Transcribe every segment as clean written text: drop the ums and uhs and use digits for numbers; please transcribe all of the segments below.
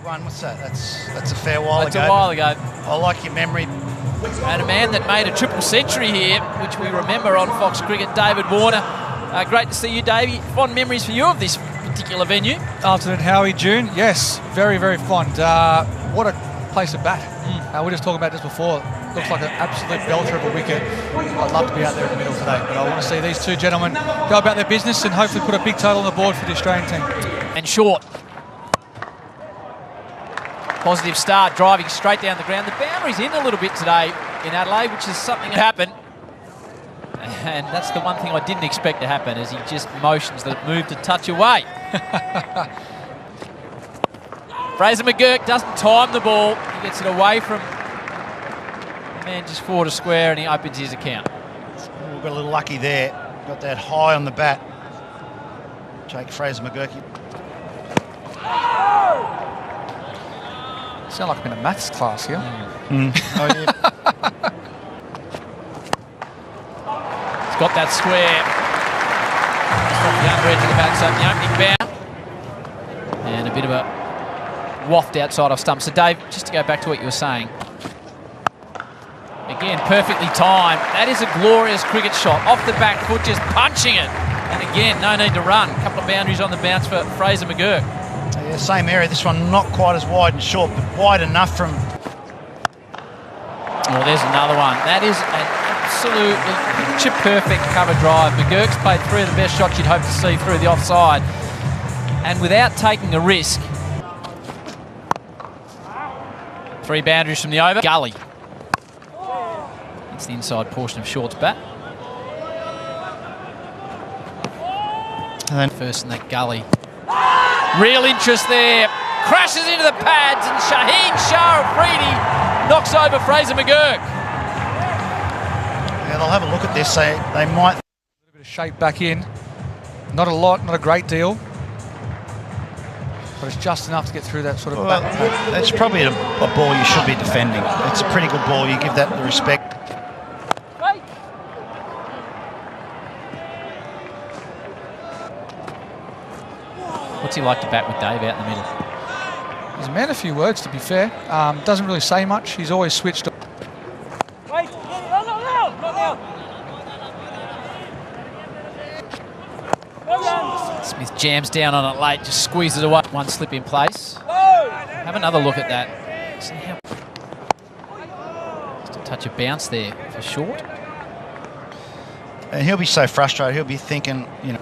91, what's that? That's a fair while ago. That's a while ago. I like your memory. And a man that made a triple century here, which we remember on Fox Cricket, David Warner. Great to see you, Davey. Fond memories for you of this particular venue? Afternoon, Howie, June. Yes, very, very fond. What a place to bat. We were just talking about this before. Looks like an absolute belter of a wicket. I'd love to be out there in the middle today, but I want to see these two gentlemen go about their business and hopefully put a big total on the board for the Australian team. And short. Positive start, driving straight down the ground. The boundary's in a little bit today in Adelaide, which is something that happened. And that's the one thing I didn't expect to happen, as he just motions that it moved a touch away. Fraser McGurk doesn't time the ball. He gets it away from the man just forward a square, and he opens his account. We got a little lucky there. Got that high on the bat. Jake Fraser McGurk. Sound like I'm in a maths class here. Oh, yeah. He's got that square. The under edge of the bat, so the opening bound. And a bit of a waft outside of stump. So Dave, just to go back to what you were saying. Again, perfectly timed. That is a glorious cricket shot. Off the back foot, just punching it. And again, no need to run. A couple of boundaries on the bounce for Fraser McGurk. Yeah, same area. This one not quite as wide and short, but wide enough from... Oh, there's another one. That is an absolutely picture-perfect cover drive. McGurk's played three of the best shots you'd hope to see through the offside. And without taking a risk. Three boundaries from the over. Gully. It's the inside portion of Short's bat. And then first in that gully. Real interest there. Crashes into the pads, and Shaheen Shah Afridi knocks over Fraser McGurk. Yeah, they'll have a look at this. They might... A little bit of shape back in. Not a lot, not a great deal. But it's just enough to get through that sort of Well, back. it's probably a ball you should be defending. It's a pretty good ball. You give that the respect. What's he like to bat with Dave out in the middle? He's a man of few words, to be fair. Doesn't really say much. He's always switched on. Smith jams down on it late, just squeezes away. One slip in place. Have another look at that. See how... Just a touch of bounce there for Short. And he'll be so frustrated. He'll be thinking, you know...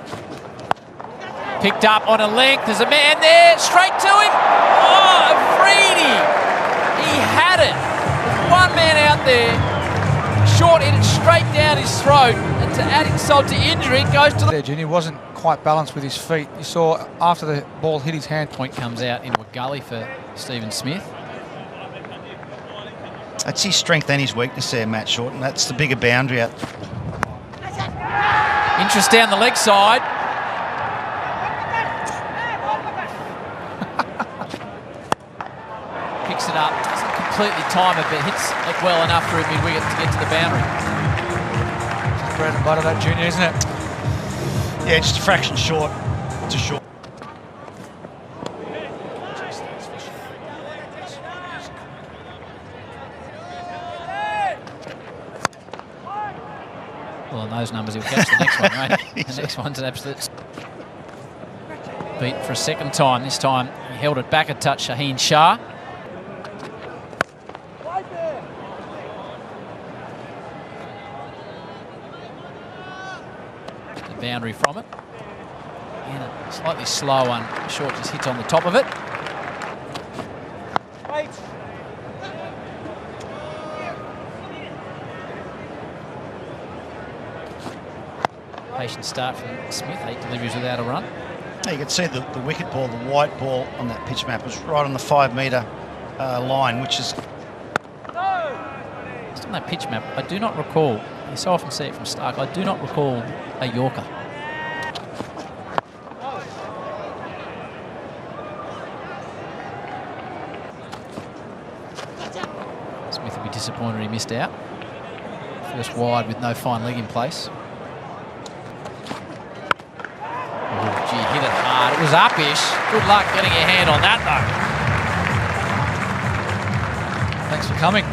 Picked up on a length. There's a man there. Straight to him. Oh, Afridi. He had it. One man out there. Short hit it straight down his throat. And to add insult to injury, it goes to the... He wasn't quite balanced with his feet. You saw after the ball hit his hand. Point comes out into a gully for Stephen Smith. That's his strength and his weakness there, Matt Short. And that's the bigger boundary out. Interest down the leg side. Picks it up, doesn't completely time it, but hits it well enough through mid-wicket to get to the boundary. It's bread and butter, that junior, isn't it? Yeah, just a fraction short. It's a short. Well, on those numbers, he'll catch the next one, right? The next one's an absolute beat for a second time. This time, he held it back a touch, Shaheen Shah. The boundary from it. And a slightly slow one. Short just hits on the top of it. Patient start from Smith, 8 deliveries without a run. You can see the wicket ball, the white ball on that pitch map was right on the 5 metre line, which is... Just on that pitch map, I do not recall, you so often see it from Stark, I do not recall a Yorker. Smith will be disappointed he missed out. First wide with no fine leg in place. Oh, gee, hit it hard. It was up-ish. Good luck getting your hand on that, though. coming.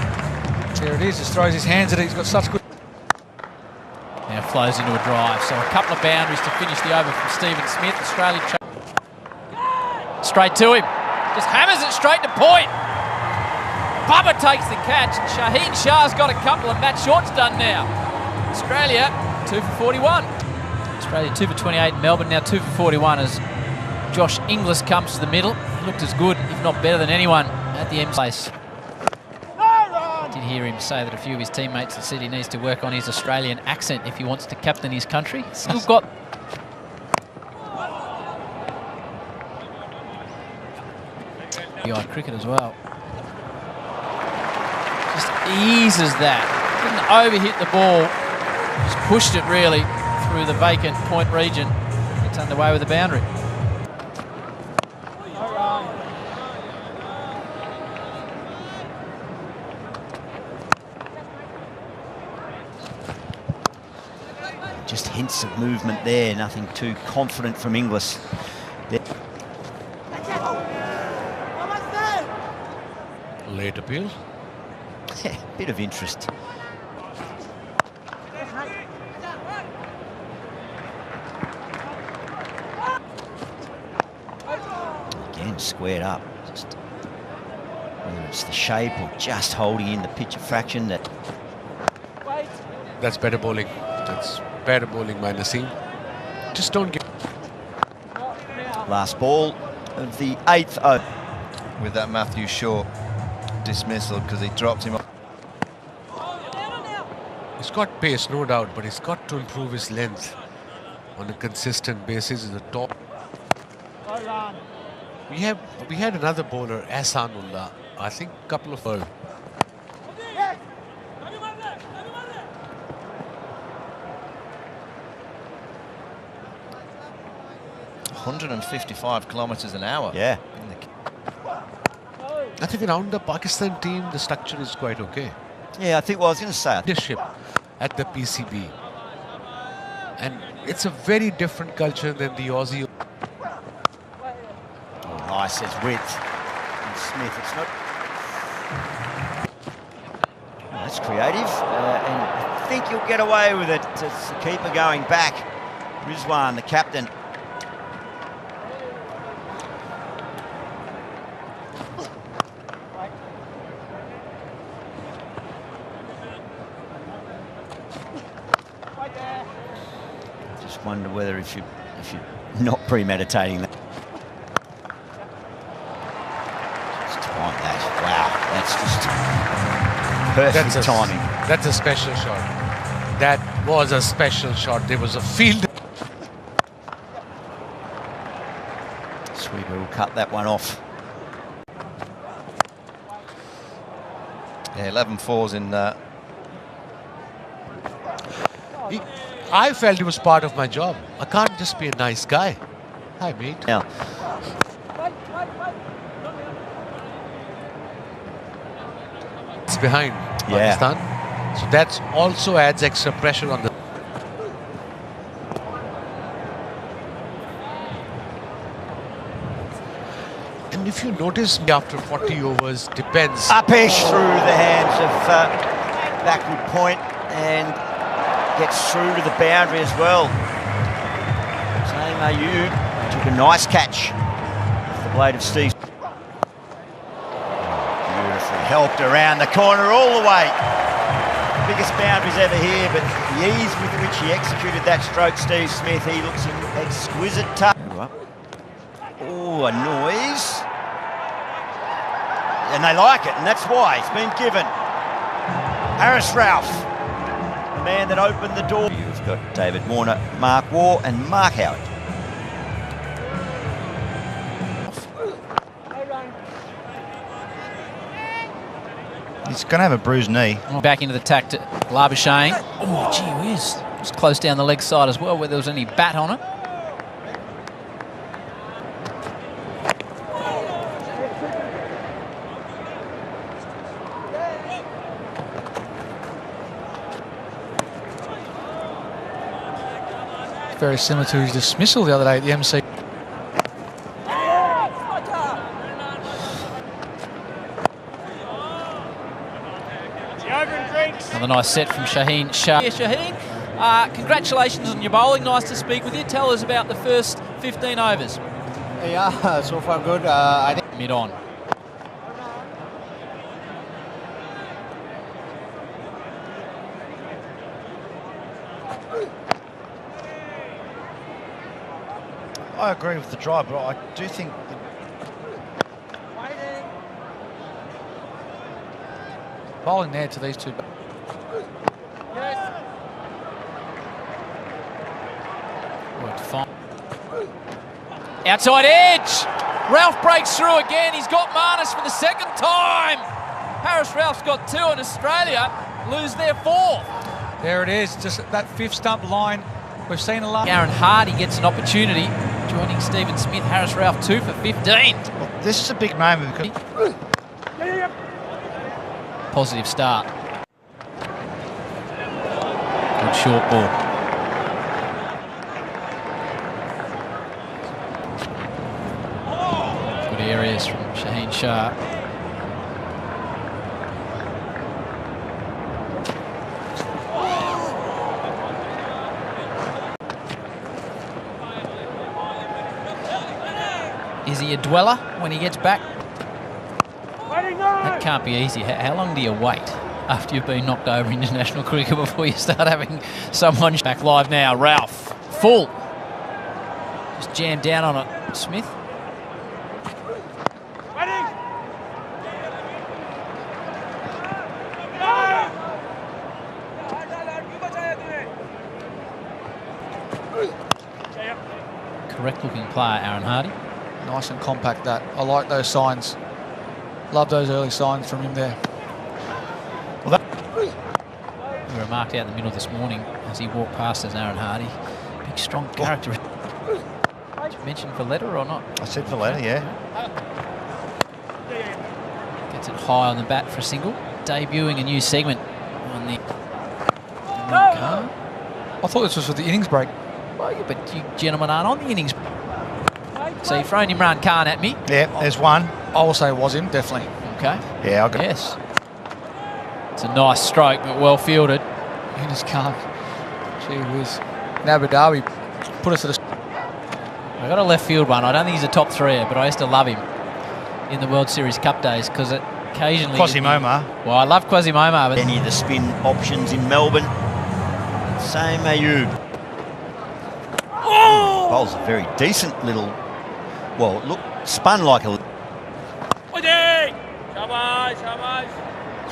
There it is, just throws his hands at it. He's got such good... Now flows into a drive. So a couple of boundaries to finish the over from Stephen Smith. Australia straight to him. Just hammers it straight to point. Bubba takes the catch. And Shaheen Shah's got a couple of Matt Short's done now. Australia 2 for 41. Australia 2 for 28. Melbourne now 2 for 41 as Josh Inglis comes to the middle. He looked as good, if not better than anyone at the M place. I did hear him say that a few of his teammates said he needs to work on his Australian accent if he wants to captain his country. Still got... cricket as well. Just eases that. Didn't overhit the ball. Just pushed it really through the vacant point region. Gets underway with the boundary. Just hints of movement there, nothing too confident from Inglis. Late appeal. Yeah, bit of interest. Again, squared up. Just whether it's the shape or just holding in the pitch of fraction that... That's better bowling. That's better bowling by Naseem. Just don't get... Last ball of the 8th over. With that Matthew Shaw dismissal because he dropped him off. He's got pace, no doubt, but he's got to improve his length on a consistent basis. Is the top. We had another bowler, Ahsanullah. I think a couple of... 155 kilometres an hour. Yeah. I think around the Pakistan team, the structure is quite okay. Yeah, I think what I was going to say. Leadership at the PCB. And it's a very different culture than the Aussie. Oh, nice, there's width. And Smith, it's not... Oh, that's creative. And I think you'll get away with it. It's the keeper going back. Rizwan, the captain. Just wonder whether if you're not premeditating that. Just time that. Wow, that's just perfect timing. That's a special shot. That was a special shot. There was a field. Sweeper will cut that one off. Yeah, 11 fours in I felt it was part of my job. I can't just be a nice guy. Hi, mate. Now, It's behind Pakistan. So that also adds extra pressure on the... And if you notice, after 40 overs, depends. Upish through the hands of backward point and gets through to the boundary as well. Same Ayu took a nice catch with the blade of Steve. Beautifully helped around the corner all the way. Biggest boundaries ever here, but the ease with which he executed that stroke, Steve Smith, he looks in exquisite touch. Oh, a noise. And they like it, and that's why it's been given. Haris Rauf, the man that opened the door. You've got David Warner, Mark Waugh, and Mark Howard. He's going to have a bruised knee. Back into the tack to Labuschagne. Oh, gee whiz. Just close down the leg side as well, where there was any bat on it. Very similar to his dismissal the other day at the MC. Another nice set from Shaheen Shah. Yeah, Shaheen, congratulations on your bowling. Nice to speak with you. Tell us about the first 15 overs. Yeah, so far good. I think Mid-on. I agree with the drive, but I do think Bowling there to these two. Worked fine. Outside edge. Ralph breaks through again. He's got Marnus for the second time. Harris Ralph's got 2 and Australia lose their 4th. There it is, just that 5th stump line. We've seen a lot. Aaron Hardy gets an opportunity, joining Stephen Smith. Harris Ralph 2 for 15. well, this is a big moment because Positive start. Good short ball. Good areas from Shaheen Shah. Is he a dweller when he gets back? That can't be easy. How long do you wait after you've been knocked over in international cricket before you start having someone back live now? Ralph, full. Just jammed down on it. Smith. Correct looking player, Aaron Hardy. Nice and compact that. I like those signs. Love those early signs from him there. We were marked out in the middle this morning as he walked past as Aaron Hardy. Big, strong character. Did you mention Valletta or not? I said Valletta, yeah. Gets it high on the bat for a single. Debuting a new segment on the car. I thought this was for the innings break. Well, yeah, but you gentlemen aren't on the innings. So you're throwing Imran Khan at me. Yeah, there's one. I will say it was him, definitely. Okay. Yeah, I'll go. Yes. It's a nice stroke, but well fielded. Eunice Khan. Gee whiz. Now Badawi put us at a... I got a left field one. I don't think he's a top 3er, but I used to love him in the World Series Cup days because occasionally... Quasimomo. Well, I love Quasimomo, but... Any of the spin options in Melbourne. Same Ayub. Bowls a very decent little... Well, look, spun like a...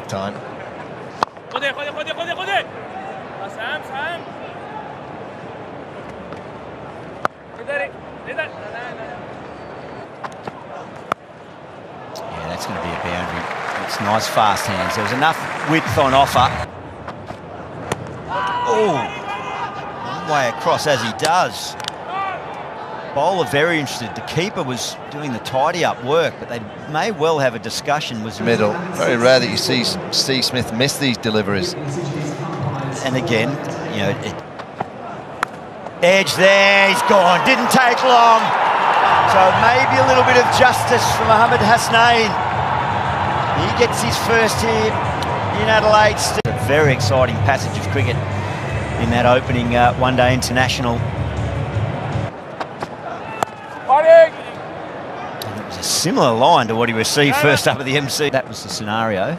Time. Yeah, that's going to be a boundary. It's nice fast hands. There was enough width on offer. Oh, long way across as he does. Bowler very interested. The keeper was doing the tidy up work, but they may well have a discussion. Was Middle. Very rare that you see Steve Smith miss these deliveries. And again, you know, edge there. He's gone. Didn't take long. So maybe a little bit of justice for Mohamed Hasnain. He gets his first here in Adelaide. A very exciting passage of cricket in that opening one-day international. And it was a similar line to what he received first up at the MC. That was the scenario.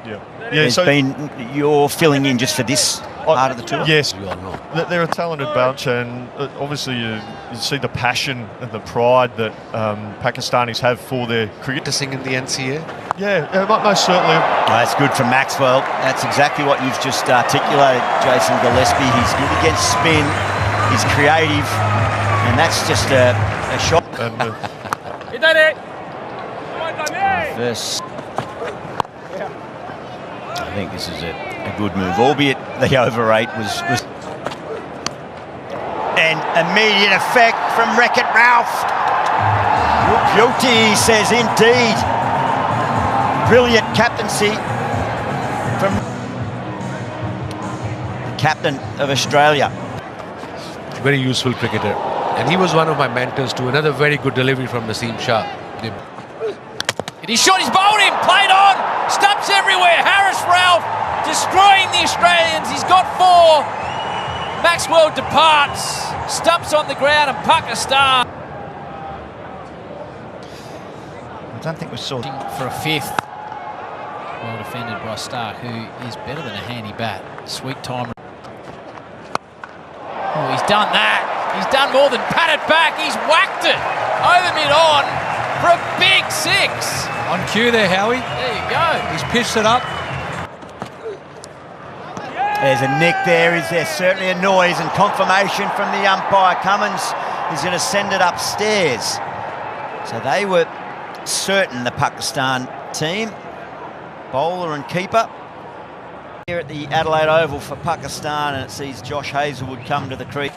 Yeah, There's been, you're filling in just for this part of the tour? Yes, they're a talented bunch, and obviously you see the passion and the pride that Pakistanis have for their cricket. Practicing in the NCA. Yeah, most certainly. That's good from Maxwell. That's exactly what you've just articulated, Jason Gillespie. He's good against spin, he's creative, and that's just a shot. And, First. I think this is a good move, albeit the over 8 was and immediate effect from Wreck-It Ralph. Guilty says indeed. Brilliant captaincy from the captain of Australia. Very useful cricketer. And he was one of my mentors too. Another very good delivery from Naseem Shah. And he shot, he's bowled him, played on, stumps everywhere. Haris Rauf destroying the Australians. He's got 4. Maxwell departs, stumps on the ground, and Pakistan. I don't think we saw For a 5th. Well defended by Stark, who is better than a handy bat. Sweet time. Oh, he's done that. He's done more than pat it back. He's whacked it over mid-on for a big 6. On cue there, Howie. There you go. He's pitched it up. There's a nick there. Is there certainly a noise and confirmation from the umpire? Cummins is going to send it upstairs. So they were certain, the Pakistan team, bowler and keeper. Here at the Adelaide Oval for Pakistan, and it sees Josh Hazlewood come to the crease.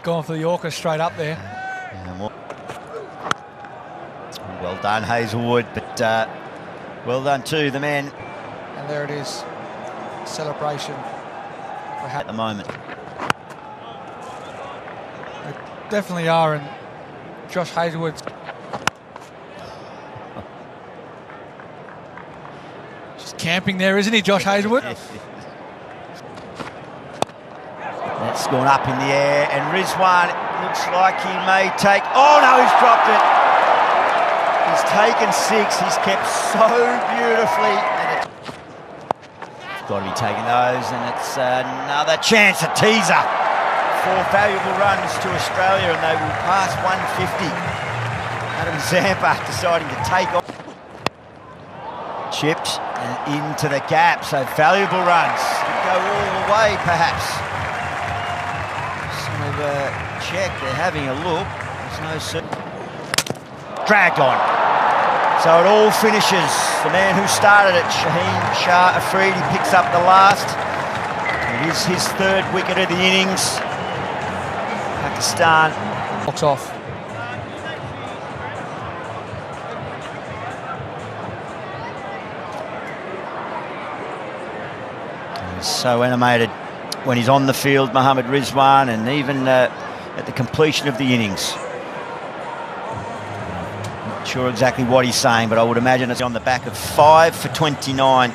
Going for the Yorker straight up there. Well done, Hazlewood, but well done too, the man. And there it is. Celebration. At the moment. They definitely are, and Josh Hazlewood. Just camping there, isn't he, Josh Hazlewood? That's gone up in the air, and Rizwan looks like he may take... Oh no, he's dropped it. He's taken 6. He's kept so beautifully. And it's got to be taking those, and it's another chance, a teaser. 4 valuable runs to Australia, and they will pass 150. Adam Zampa deciding to take off. Chipped and into the gap, so valuable runs. Could go all the way, perhaps. Some of check, they're having a look. There's no dragged on. So it all finishes. The man who started it, Shaheen Shah Afridi, picks up the last. It is his 3rd wicket of the innings. Pakistan. Box off. He's so animated when he's on the field, Mohammad Rizwan, and even at the completion of the innings. Not sure exactly what he's saying, but I would imagine it's on the back of 5 for 29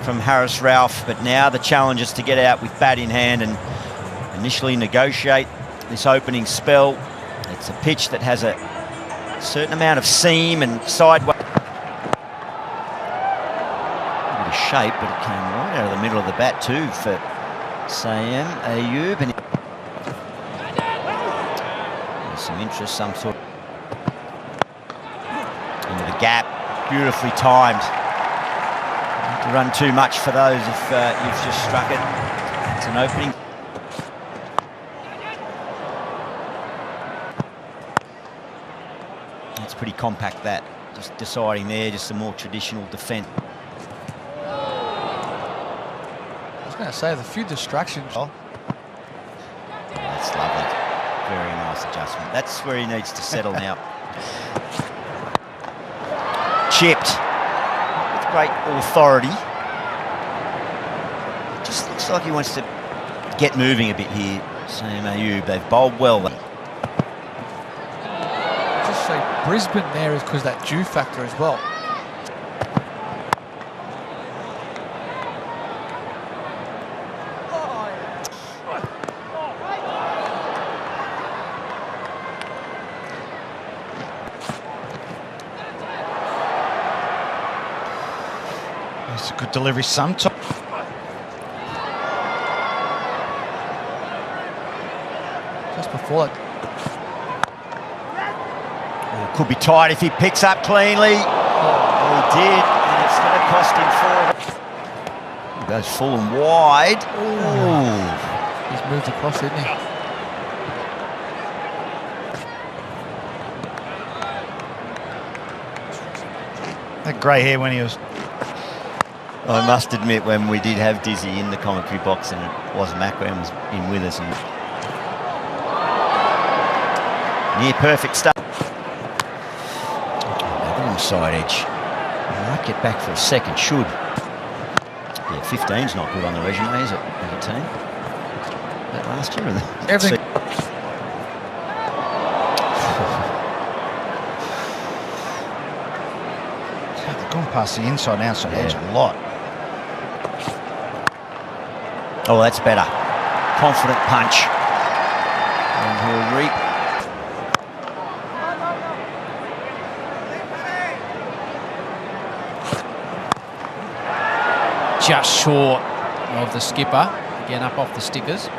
from Haris Rauf. But now the challenge is to get out with bat in hand and initially negotiate this opening spell. It's a pitch that has a certain amount of seam and sideways. A bit of shape, but it came right out of the middle of the bat too for Saim Ayub. And there's some interest, some sort of into the gap, beautifully timed. Not to run too much for those if you've just struck it. It's an opening. It's pretty compact, that. Just deciding there, just a more traditional defence. I was going to say, there's a few distractions. Oh, that's lovely. Very nice adjustment. That's where he needs to settle now. Chipped with great authority. Just looks like he wants to get moving a bit here. Saim Ayub, they've bowled well. Just say Brisbane there is because that dew factor as well. It's a good delivery sometimes. Just before it. Could be tight if he picks up cleanly. Oh, he did, and it's going to cost him 4. He goes full and wide. Ooh. He's moved across, isn't he? That grey hair when he was... I must admit, when we did have Dizzy in the commentary box and it was Macram was in with us, and near perfect start. Wrong side edge. Might get back for a second, should. Yeah, 15's not good on the resume, is it, as a team? That last year? Everything. gone past the inside and outside edge a lot. Oh, that's better. Confident punch. And he'll reap. Just short of the skipper. Again, up off the stickers.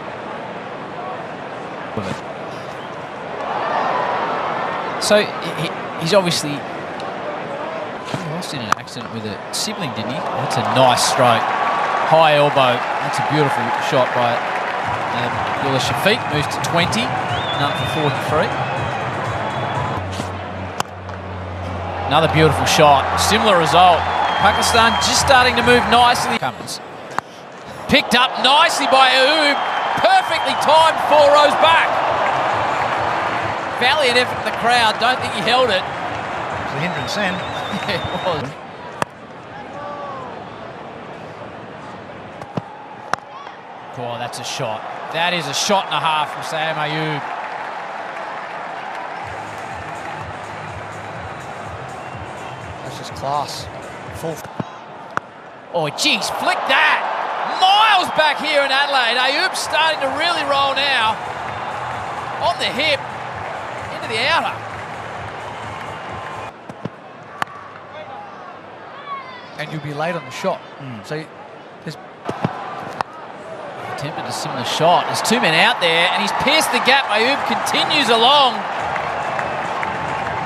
So he's obviously lost in an accident with a sibling, didn't he? That's a nice stroke. High elbow. That's a beautiful shot by Abdullah Shafiq. Moves to 20. None for 43. Another beautiful shot. Similar result. Pakistan just starting to move nicely. Cummins. Picked up nicely by Ayub. Perfectly timed 4 rows back. Valiant effort from the crowd. Don't think he held it. It's a hindrance then. Yeah, it was. Oh, that's a shot. That is a shot and a half from Sam Ayub. That's just class. Full. Oh, geez, flick that. Miles back here in Adelaide. Ayub's starting to really roll now. On the hip. Into the outer. And you'll be late on the shot. So there's Attempted a similar shot. There's 2 men out there, and he's pierced the gap. Ayub continues along.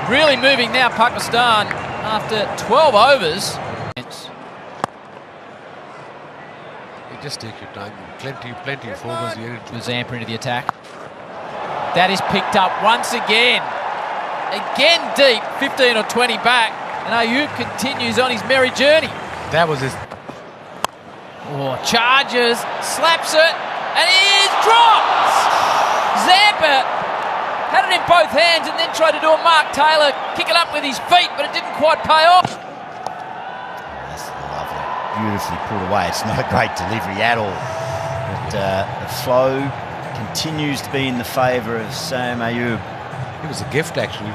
Really moving now, Pakistan, after 12 overs. You just take your time. Plenty of overs here. With Zampa into the attack. That is picked up once again. Again deep, 15 or 20 back. And Ayub continues on his merry journey. That was his. Oh, charges, slaps it, and he is dropped! Zampa had it in both hands and then tried to do a Mark Taylor, kick it up with his feet, but it didn't quite pay off. That's lovely. Beautifully put away. It's not a great delivery at all. But the flow continues to be in the favour of Sam Ayub. It was a gift, actually.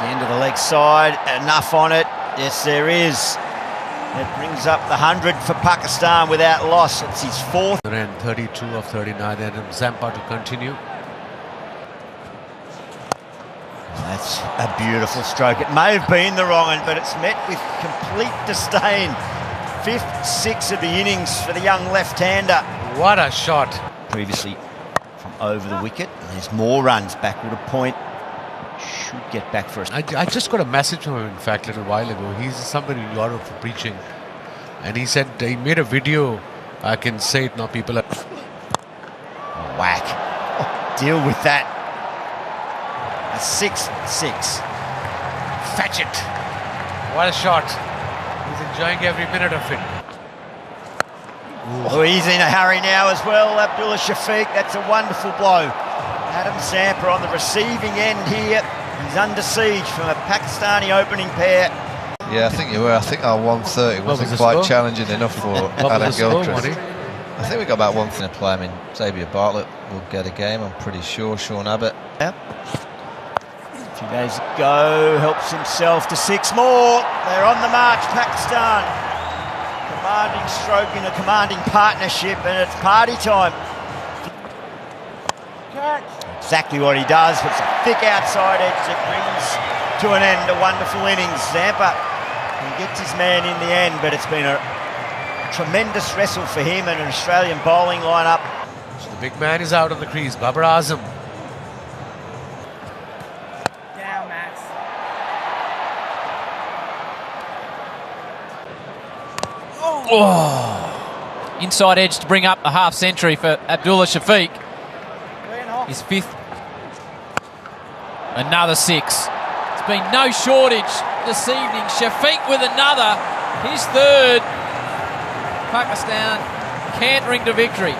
Again to the leg side. Enough on it. Yes, there is. It brings up the 100 for Pakistan without loss. It's his 4th. Ran 32 of 39, and Zampa to continue. That's a beautiful stroke. It may have been the wrong one, but it's met with complete disdain. 5th 6 of the innings for the young left-hander. What a shot. Previously from over the wicket. And there's more runs backward of point. Should get back for us. I just got a message from him, in fact, a little while ago. He's somebody in Europe for preaching. And he said he made a video. I can say it now, people are... Whack. Oh, deal with that. A 6-6. Fetch it. What a shot. He's enjoying every minute of it. Oh, he's in a hurry now as well, Abdullah Shafiq. That's a wonderful blow. Adam Zampa on the receiving end here. He's under siege from a Pakistani opening pair. Yeah, I think you were. I think our 130 wasn't quite challenging enough for Adam Gilchrist. I think we got about one thing to play. I mean, Xavier Bartlett will get a game, I'm pretty sure. Sean Abbott. Yep. A few days ago, helps himself to 6 more. They're on the march, Pakistan. Commanding stroke in a commanding partnership, and it's party time. Exactly what he does. It's a thick outside edge that brings to an end a wonderful innings. Zampa, he gets his man in the end, but it's been a tremendous wrestle for him and an Australian bowling lineup. So the big man is out on the crease, Babar Azam. Down, Max. Oh. Inside edge to bring up a half century for Abdullah Shafiq. His 5th. Another 6. It's been no shortage this evening. Shafiq with another. His 3rd. Pakistan cantering to victory.